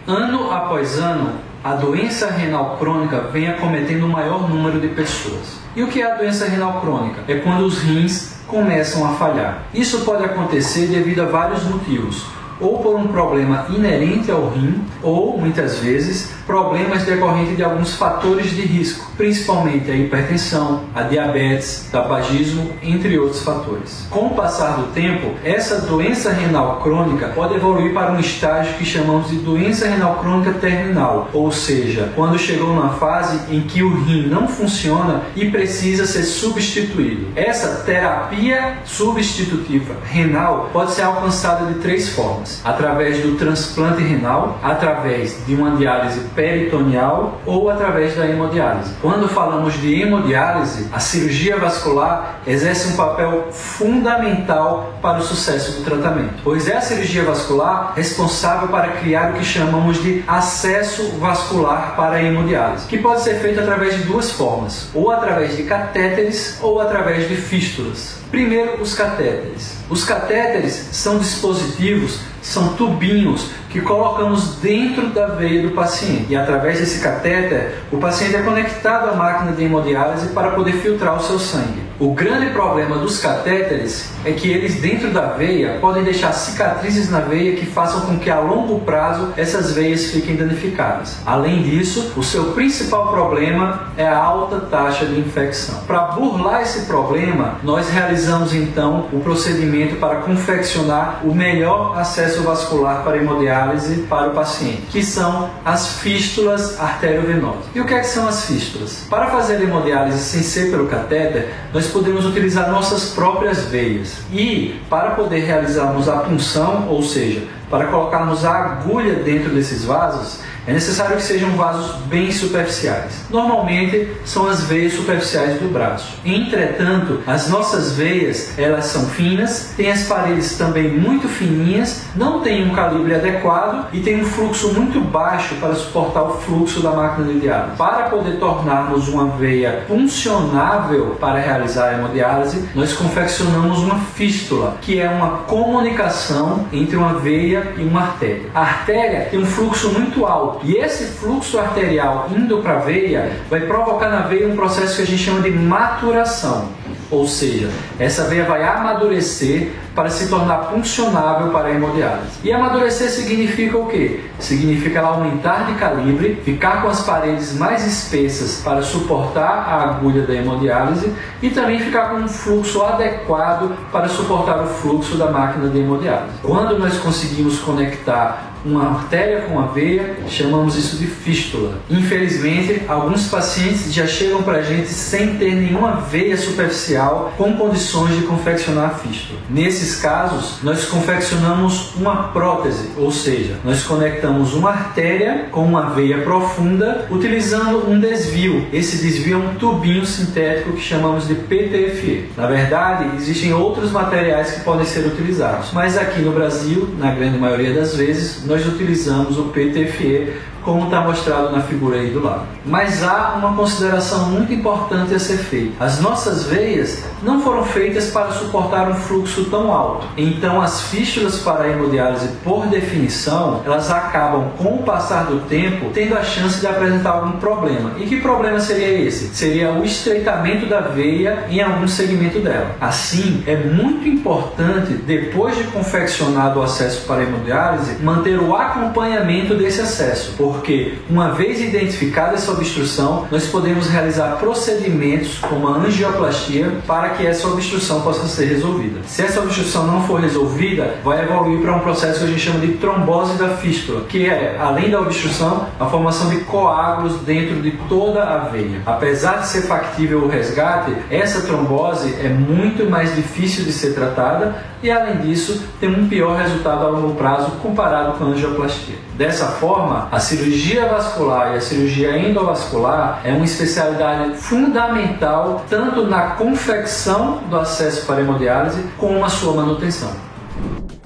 Ano após ano, a doença renal crônica vem acometendo o maior número de pessoas. E o que é a doença renal crônica? É quando os rins começam a falhar. Isso pode acontecer devido a vários motivos, ou por um problema inerente ao rim, ou, muitas vezes, problemas decorrentes de alguns fatores de risco, principalmente a hipertensão, a diabetes, tabagismo, entre outros fatores. Com o passar do tempo, essa doença renal crônica pode evoluir para um estágio que chamamos de doença renal crônica terminal, ou seja, quando chegou numa fase em que o rim não funciona e precisa ser substituído. Essa terapia substitutiva renal pode ser alcançada de 3 formas: através do transplante renal, através de uma diálise peritoneal ou através da hemodiálise. Quando falamos de hemodiálise, a cirurgia vascular exerce um papel fundamental para o sucesso do tratamento, pois é a cirurgia vascular responsável para criar o que chamamos de acesso vascular para a hemodiálise, que pode ser feito através de 2 formas, ou através de catéteres ou através de fístulas. Primeiro, os catéteres. Os catéteres são dispositivos, são tubinhos que colocamos dentro da veia do paciente. E através desse catéter, o paciente é conectado à máquina de hemodiálise para poder filtrar o seu sangue. O grande problema dos catéteres é que eles dentro da veia podem deixar cicatrizes na veia que façam com que a longo prazo essas veias fiquem danificadas. Além disso, o seu principal problema é a alta taxa de infecção. Para burlar esse problema, nós realizamos então o procedimento para confeccionar o melhor acesso vascular para a hemodiálise para o paciente, que são as fístulas arteriovenosas. E o que são as fístulas? Para fazer a hemodiálise sem ser pelo catéter, nós podemos utilizar nossas próprias veias. E para poder realizarmos a punção, ou seja, para colocarmos a agulha dentro desses vasos, é necessário que sejam vasos bem superficiais. Normalmente são as veias superficiais do braço. Entretanto, as nossas veias, elas são finas, têm as paredes também muito fininhas, não têm um calibre adequado e têm um fluxo muito baixo para suportar o fluxo da máquina de diálise. Para poder tornarmos uma veia funcionável para realizar a hemodiálise, nós confeccionamos uma fístula, que é uma comunicação entre uma veia e uma artéria. A artéria tem um fluxo muito alto, e esse fluxo arterial indo para a veia vai provocar na veia um processo que a gente chama de maturação. Ou seja, essa veia vai amadurecer para se tornar funcionável para a hemodiálise. E amadurecer significa o quê? Significa ela aumentar de calibre, ficar com as paredes mais espessas para suportar a agulha da hemodiálise e também ficar com um fluxo adequado para suportar o fluxo da máquina de hemodiálise. Quando nós conseguimos conectar uma artéria com a veia, chamamos isso de fístula. Infelizmente, alguns pacientes já chegam para a gente sem ter nenhuma veia superficial com condições de confeccionar a fístula. Nesses casos, nós confeccionamos uma prótese, ou seja, nós conectamos uma artéria com uma veia profunda utilizando um desvio. Esse desvio é um tubinho sintético que chamamos de PTFE. Na verdade, existem outros materiais que podem ser utilizados, mas aqui no Brasil, na grande maioria das vezes, nós utilizamos o PTFE, como está mostrado na figura aí do lado. Mas há uma consideração muito importante a ser feita. As nossas veias não foram feitas para suportar um fluxo tão alto. Então as fístulas para a hemodiálise, por definição, elas acabam, com o passar do tempo, tendo a chance de apresentar algum problema. E que problema seria esse? Seria o estreitamento da veia em algum segmento dela. Assim, é muito importante, depois de confeccionado o acesso para a hemodiálise, manter o acompanhamento desse acesso, porque uma vez identificada essa obstrução, nós podemos realizar procedimentos como a angioplastia para que essa obstrução possa ser resolvida. Se essa obstrução não for resolvida, vai evoluir para um processo que a gente chama de trombose da fístula, que é, além da obstrução, a formação de coágulos dentro de toda a veia. Apesar de ser factível o resgate, essa trombose é muito mais difícil de ser tratada e, além disso, tem um pior resultado a longo prazo comparado com a angioplastia. Dessa forma, a cirurgia vascular e a cirurgia endovascular é uma especialidade fundamental tanto na confecção do acesso para a hemodiálise como na sua manutenção.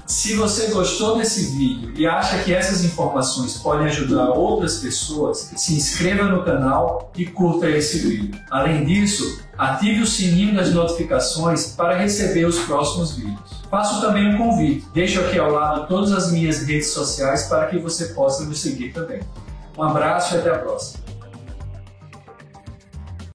Se você gostou desse vídeo e acha que essas informações podem ajudar outras pessoas, se inscreva no canal e curta esse vídeo. Além disso, ative o sininho das notificações para receber os próximos vídeos. Faço também um convite. Deixo aqui ao lado todas as minhas redes sociais para que você possa me seguir também. Um abraço e até a próxima.